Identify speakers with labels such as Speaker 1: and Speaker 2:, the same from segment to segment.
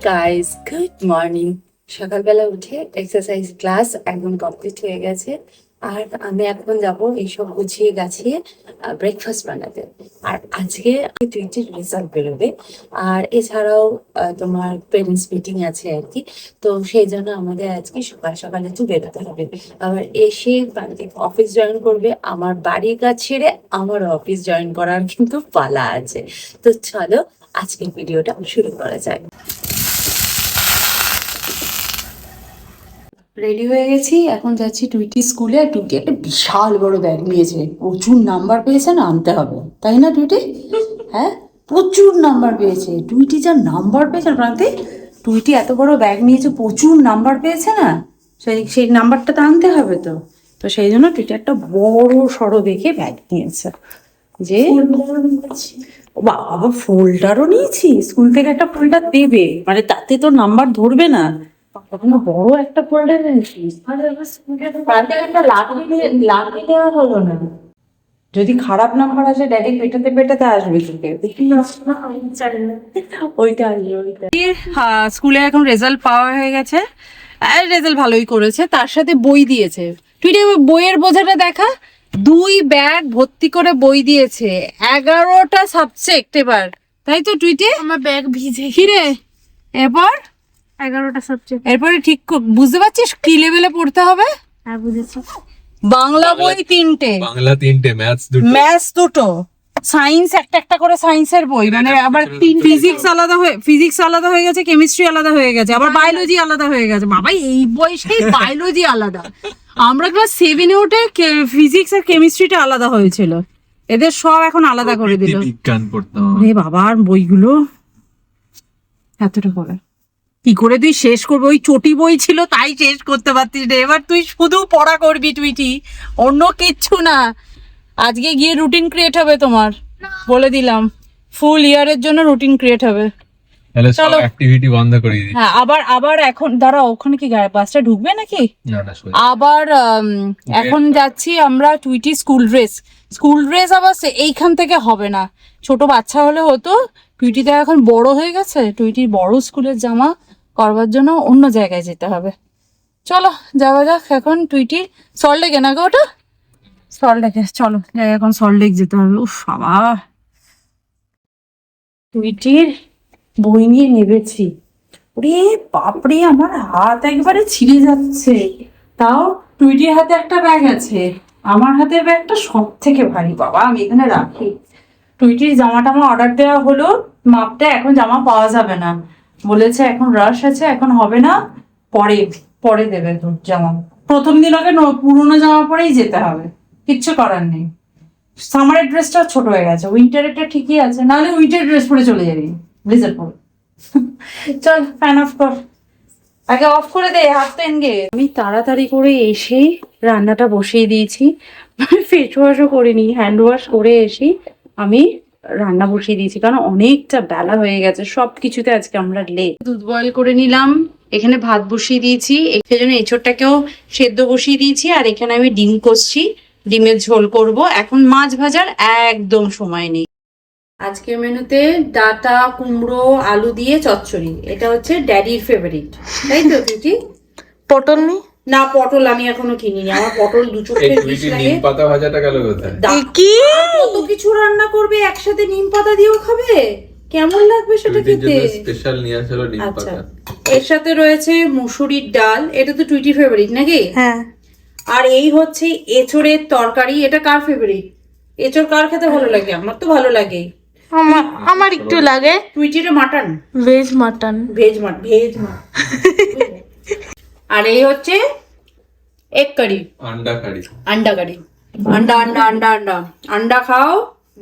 Speaker 1: Guys, good morning. সকালবেলা উঠে exercise class একদম কমপ্লিট হয়ে গেছে। আর আমি এখন যাব এইসব গুছিয়ে গাছিয়ে ব্রেকফাস্ট বানাতে। আর আজকে টুইটির রেজাল্ট বেরোবে। আর এছাড়াও তোমার পেরেন্টস মিটিং আছে আর কি। তো সেই জন্য আমাদের আজকে সকাল সকাল একটু বেরোতে হবে। আবার এসে অফিস জয়েন করবে। আমার বাড়ির কাজ ছেড়ে আমার অফিস জয়েন করার কিন্তু পালা আছে। তো চলো আজকের ভিডিওটা শুরু করা যায়। রেডি হয়ে গেছি, এখন যাচ্ছি টুইটি স্কুলে। আর টুইটি একটা বিশাল বড় ব্যাগ নিয়েছে, প্রচুর নাম্বার পেয়েছে না, আনতে হবে তাই না টুইটি? হ্যাঁ, প্রচুর নাম্বার পেয়েছে টুইটি। যা নাম্বার পেয়েছে প্রান্তে, টুইটি এত বড় ব্যাগ নিয়েছে, প্রচুর নাম্বার পেয়েছে না, সেই নাম্বারটা তো আনতে হবে। তো তো সেই জন্য টুইটি একটা বড় সড়ো দেখে ব্যাগ নিয়েছে। যে বাবা, ফোল্ডারও নিয়েছি, স্কুল থেকে একটা ফোল্ডার দেবে, মানে তাতে তো নাম্বার ধরবে না। কখনো বড় একটা ফোল্ডার এনেছিস, একটা লাঠি দেওয়া হলো না। যদি খারাপ নাম্বার আসে ড্যাডি পেটাতে পেটাতে আসবে তোকে, ওইটা আসবে ওইটা। স্কুলে এখন রেজাল্ট পাওয়া হয়ে গেছে, রেজাল্ট ভালোই করেছে, তার সাথে বই দিয়েছে। তুই বইয়ের বোঝাটা দেখা, 2 ব্যাগ ভর্তি করে বই দিয়েছে, 11টা সাবজেক্ট এবার, তাই তো টুইটে?
Speaker 2: আমার ব্যাগ ভিজে
Speaker 1: কিরে এরপর
Speaker 2: 11টা সাবজেক্ট।
Speaker 1: এরপরে ঠিক বুঝতে পারছিস কি লেভেলে পড়তে হবে?
Speaker 2: হ্যাঁ বুঝেছি।
Speaker 1: বাংলা বই 3টে,
Speaker 3: বাংলা 3টে,
Speaker 1: ম্যাথস 2টো, সায়েন্স একটা করে সায়েন্সের বই, মানে আবার ফিজিক্স আলাদা হয়ে গেছে, কেমিস্ট্রি আলাদা হয়ে গেছে, আবার বায়োলজি আলাদা হয়ে গেছে। বাবা এই বয়সে বায়োলজি আলাদা। আমরা ক্লাস 7-এ উঠে ফিজিক্স আর কেমিস্ট্রিটা আলাদা হয়েছিল, এদের সব এখন আলাদা করে দিল।
Speaker 3: বিজ্ঞান পড়তাম
Speaker 1: রে বাবা, আর বইগুলো এতটা করে কি করে তুই শেষ করবি? ওই চটি বই ছিল তাই শেষ করতে পারতিস রে। এবার তুই শুধু পড়া করবি টুইটি, অন্য কিচ্ছু না। আজকে গিয়ে রুটিন ক্রিয়েট হবে তোমার, বলে দিলাম, ফুল ইয়ারের জন্য রুটিন ক্রিয়েট হবে।
Speaker 3: তাহলে সব অ্যাক্টিভিটি বন্ধ করে দিই।
Speaker 1: হ্যাঁ, আবার এখন দাঁড়াও, ওখানে কি বাসটা ঢুকবে নাকি?
Speaker 3: না না,
Speaker 1: আবার এখন যাচ্ছি আমরা টুইটি স্কুল ড্রেস আবার এইখান থেকে হবে না, ছোট বাচ্চা হলে হতো। টুইটি তো এখন বড় হয়ে গেছে, টুইটির বড় স্কুলের জামা করবার জন্য অন্য জায়গায় যেতে হবে। চলো যাওয়া যাক এখন টুইটির সল্টলেকে, না গো ওটা সল্টলেকে, চলো যাই এখন সল্টলেক যেতে হবে। উফ বাবা, টুইটির বই নিয়ে নেবেছি। ওরে বাপরে, আমার হাত একবারে ছিঁড়ে যাচ্ছে। তাও টুইটির হাতে একটা ব্যাগ আছে, আমার হাতের ব্যাগটা সব থেকে ভারী। বাবা আমি এখানে রাখি। টুইটির জামাটা আমার অর্ডার দেওয়া হলো, মাপটা এখন জামা পাওয়া যাবে না, বলেছে এখন রাশ আছে, এখন হবে না, পরে দেবে তোর জামা। প্রথম দিন আগে পুরোনো জামা পরেই যেতে হবে, কিচ্ছু করার নেই। সামারের ড্রেসটা ছোট হয়ে গেছে, উইন্টারেরটা ঠিকই আছে, নাহলে উইন্টার ড্রেস পরে চলে যাবি, ব্লেজার পরে। চল ফ্যান অফ কর, আগে অফ করে দে, হাত তো এনগে। আমি তাড়াতাড়ি করে এসেই রান্নাটা বসিয়ে দিয়েছি, ফেস ওয়াশও করিনি, হ্যান্ড ওয়াশ করে এসে আমি রান্না বসিয়ে দিয়েছি, কারণ অনেকটা বেলা হয়ে গেছে। সব কিছুতে আজকে আমরা লেট। দুধ বয়েল করে নিলাম, এখানে ভাত বসিয়ে দিয়েছি, সেজন্য এঁচোড়টাকেও সেদ্ধ বসিয়ে দিয়েছি। আর এখানে আমি ডিম কষছি, ডিমের ঝোল করব। এখন মাছ ভাজার একদম সময় নেই। আজকের মেনুতে ডাটা, কুমড়ো, আলু দিয়ে চচ্চড়ি। এটা হচ্ছে ড্যাডির ফেভারিট, তাই তো দিদি?
Speaker 2: পটল নেই
Speaker 1: না, পটল আমি এখনো কিনিনি, আমার পটল 2 চোখের বিষ লাগে।
Speaker 3: নিম পাতা ভাজাটা গেল কোথায়?
Speaker 2: কি
Speaker 1: কত কিছু রান্না করবে একসাথে, নিম পাতা দিয়েও খাবে, কেমন লাগবে সেটা খেতে?
Speaker 3: স্পেশাল নিয়ে আসলো নিম
Speaker 1: আচ্ছা,
Speaker 3: পাতা।
Speaker 1: এর সাথে রয়েছে মুসুরির ডাল, এটা তো টুইটি ফেভারিট নাকি?
Speaker 2: হ্যাঁ।
Speaker 1: আর এই হচ্ছে এঁচোড়ের তরকারি। এটা কার ফেভারিট? এঁচোড় কার খেতে ভালো লাগে? আমার তো ভালো লাগে।
Speaker 2: আমার একটু লাগে।
Speaker 1: টুইটির মাটন,
Speaker 2: ভেজ মাটন।
Speaker 1: ভেজ আর এই হচ্ছে এগ কারি,
Speaker 3: আন্ডা কারি।
Speaker 1: আন্ডা খাও,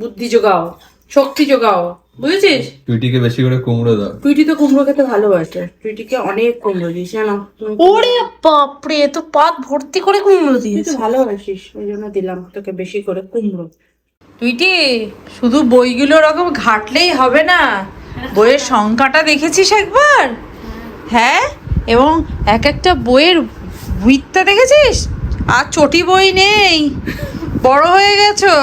Speaker 1: বুদ্ধি জোগাও, শক্তি জোগাও, বুঝেছিস?
Speaker 3: টুইটিকে বেশি করে কুমড়ো দাও।
Speaker 1: টুইটি তো কুমড়ো খেতে ভালোবাসে, টুইটিকে অনেক কুমড়ো দিস জানো।
Speaker 2: ওরে বাপরে, তো পাত ভর্তি করে কুমড়ো দিয়েছে।
Speaker 1: ভালোবাসিস ওই জন্য দিলাম তোকে বেশি করে কুমড়ো। টুইটি, শুধু বইগুলো ওরকম ঘাটলেই হবে না, বইয়ের সংখ্যাটা দেখেছিস একবার? হ্যাঁ, এবং একটা বইয়ের উইথটা দেখেছিস? আর চটি বই নেই, বড় হয়ে গেছো।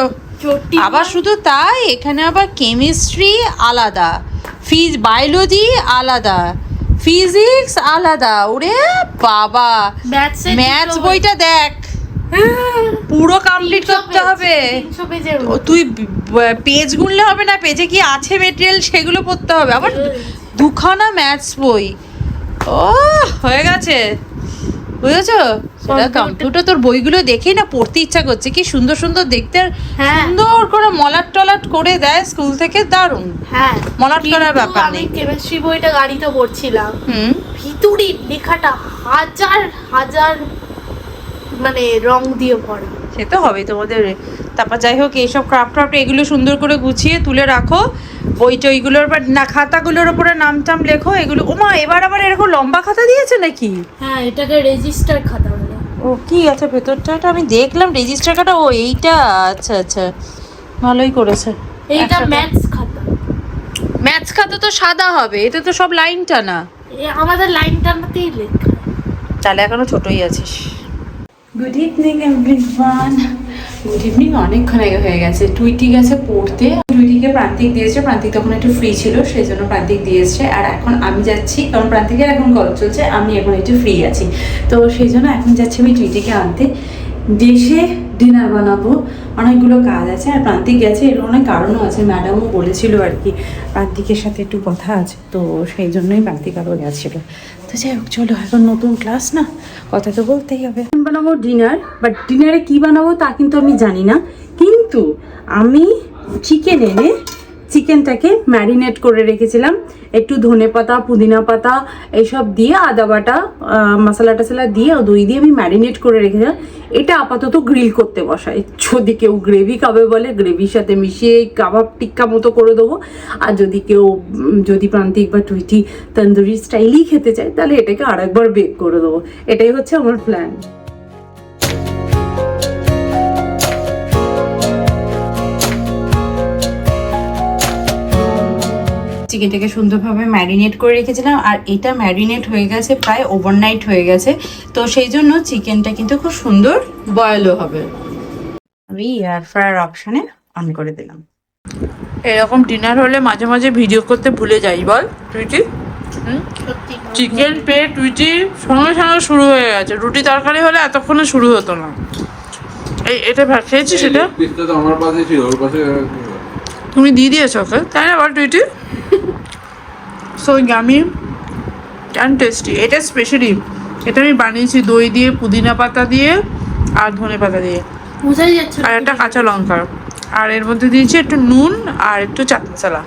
Speaker 1: আবার শুধু তাই, এখানে আবার কেমিস্ট্রি আলাদা, বায়োলজি আলাদা, ফিজিক্স আলাদা, ওরে বাবা ম্যাথস বইটা দেখ পুরো কমপ্লিট করতে হবে। তুই পেজ গুনলে হবে না, পেজে কি আছে মেটেরিয়াল সেগুলো পড়তে হবে, আবার দুখানা ম্যাথস বই। ও হয়ে গেছে, বুঝেছো? সেটা কম্পিউটার তোর বইগুলো দেখেই না পড়তে ইচ্ছা করছে, কি সুন্দর সুন্দর দেখতে, সুন্দর করে মলাট টলাট করে দেয় স্কুল থেকে, দারুণ।
Speaker 2: হ্যাঁ,
Speaker 1: মলাট করার ব্যাপার নেই।
Speaker 2: কেমিস্ট্রি বইটা গাড়িতে পড়ছিলাম, ভিতরে লেখাটা হাজার হাজার মানে রং দিয়ে ভরা।
Speaker 1: সে তো হবে তোমাদের। তারপর যাই হোক, এইসব ক্রাফট এগুলো সুন্দর করে গুছিয়ে তুলে রাখো, বই টইগুলোর বা না খাতাগুলোর উপরে নাম টাম লেখো এগুলো। ওমা এবার আবার এরকম লম্বা খাতা দিয়েছে নাকি?
Speaker 2: হ্যাঁ, এটাকে রেজিস্টার খাতা বলে।
Speaker 1: ও কি আছে ভেতরটা? এটা আমি দেখলাম রেজিস্টার খাতা। ও এইটা, আচ্ছা আচ্ছা, ভালোই করেছে।
Speaker 2: এইটা ম্যাথস খাতা।
Speaker 1: ম্যাথস খাতা তো সাদা হবে, এটা তো সব লাইন টানা।
Speaker 2: আমাদের লাইন টানাতেই লেখা।
Speaker 1: তাহলে এখনো ছোটই আছিস। Good evening everyone. Good evening অনেকক্ষণ আগে হয়ে গেছে। টুইটি গেছে পড়তে, টুইটিকে প্রান্তিক দিয়েছে, প্রান্তিক তখন একটু ফ্রি ছিল সেই জন্য প্রান্তিক দিয়েছে। আর এখন আমি যাচ্ছি, কারণ প্রান্তিকের এখন কলেজ চলছে, আমি এখন একটু ফ্রি আছি, তো সেই জন্য এখন যাচ্ছি আমি টুইটিকে আনতে। দেশে ডিনার বানাবো, অনেকগুলো কাজ আছে। আর প্রান্তিক গেছে, এর অনেক কারণও আছে, ম্যাডামও বলেছিল আর কি প্রান্তিকের সাথে একটু কথা আছে, তো সেই জন্যই প্রান্তিক আরও গেছিলো। তো যাই হোক চলো, এখন নতুন ক্লাস না, কথা তো বলতেই হবে। বানাবো ডিনার, বাট ডিনারে কি বানাবো তা কিন্তু আমি জানি না, কিন্তু আমি চিকেন এনে চিকেনটাকে ম্যারিনেট করে রেখেছিলাম, একটু ধনে পাতা পুদিনা পাতা এইসব দিয়ে, আদা বাটা মশলা টশলা দিয়ে দই দিয়ে আমি ম্যারিনেট করে রেখেছিলাম। এটা আপাতত গ্রিল করতে বসাই, যদি কেউ গ্রেভি খাবে বলে গ্রেভির সাথে মিশিয়ে কাবাব টিক্কা মতো করে দেবো, আর যদি প্রান্তিক বা টুইটি তন্দুরি স্টাইলই খেতে চায় তাহলে এটাকে আরেকবার বেক করে দেবো। এটাই হচ্ছে আমার প্ল্যান। চিকেনটাকে সুন্দরভাবে ম্যারিনেট করে রেখেছিলাম, আর এটা ম্যারিনেট হয়ে গেছে প্রায় ওভারনাইট হয়ে গেছে, তো সেই জন্য চিকেনটা কিন্তু খুব সুন্দর বয়েলও হবে। আমি এয়ার ফ্রায়ার অপশানে অন করে দিলাম। এরকম ডিনার হলে মাঝে মাঝে ভিডিও করতে ভুলে যাই, বল টুইটি? চিকেন পেয়ে টুইটি সঙ্গে সঙ্গে শুরু হয়ে গেছে। রুটি তরকারি হলে এতক্ষণে শুরু হতো না। এটা খেয়েছিস? সেটা
Speaker 3: আমার পাশে ছিল, ওর পাশে
Speaker 1: তুমি দিয়ে দিয়েছো ওকে, তাই না বল Tweety? So yummy and tasty. এটা স্পেশালি এটা আমি বানিয়েছি দই দিয়ে, পুদিনা পাতা দিয়ে আর ধনে পাতা দিয়ে,
Speaker 2: বুঝাই যাচ্ছে,
Speaker 1: আর একটা কাঁচা লঙ্কা, আর এর মধ্যে দিয়েছি একটু নুন আর একটু চাট মশলা।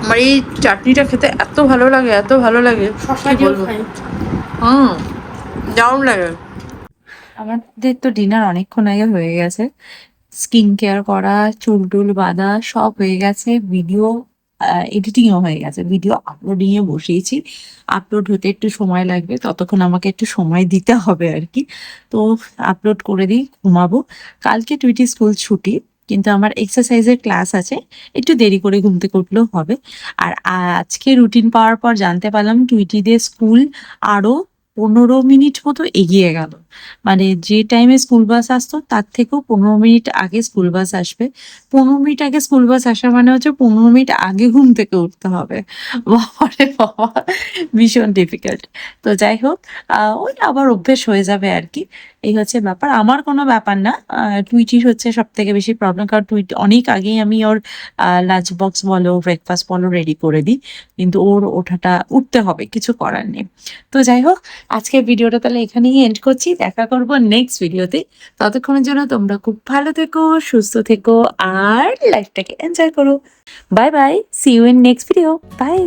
Speaker 1: আমার এই চাটনিটা খেতে এত ভালো লাগে, এত ভালো লাগে, কি বলবো। দারুণ লাগে। আমাদের তো ডিনার অনেকক্ষণ আগে হয়ে গেছে, স্কিন কেয়ার করা, চুল টুল বাঁধা সব হয়ে গেছে, ভিডিও এডিটিংও হয়ে গেছে, ভিডিও আপলোডিংয়ে বসিয়েছি। আপলোড হতে একটু সময় লাগবে, ততক্ষণ আমাকে একটু সময় দিতে হবে আর কি। তো আপলোড করে দিই, ঘুমাবো। কালকে টুইটি স্কুল ছুটি, কিন্তু আমার এক্সারসাইজের ক্লাস আছে, একটু দেরি করে ঘুম থেকে উঠলেও হবে। আর আজকে রুটিন পাওয়ার পর জানতে পারলাম টুইটিদের স্কুল আরও 15 মিনিট মতো এগিয়ে গেল, মানে যে টাইমে স্কুল বাস আসতো তার থেকেও 15 মিনিট আগে স্কুল বাস আসবে। 15 মিনিট আগে স্কুল বাস আসা মানে হচ্ছে 15 মিনিট আগে ঘুম থেকে উঠতে হবে। বাবারে বাবা, ভীষণ ডিফিকাল্ট। তো যাই হোক, ওই আবার অভ্যেস হয়ে যাবে আর কি, এই হচ্ছে ব্যাপার। আমার কোনো ব্যাপার না, টুইটির হচ্ছে সব থেকে বেশি প্রবলেম, কারণ টুইটি অনেক আগেই আমি ওর লাঞ্চ বক্স বলো ব্রেকফাস্ট বলো রেডি করে দিই, কিন্তু ওর উঠতে হবে, কিছু করার নেই। তো যাই হোক, আজকের ভিডিওটা তাহলে এখানেই এন্ড করছি, দেখা করবো নেক্সট ভিডিওতে। ততক্ষণের জন্য তোমরা খুব ভালো থেকো, সুস্থ থেকো, আর লাইফটাকে এনজয় করো। Bye bye, see you in next video, by.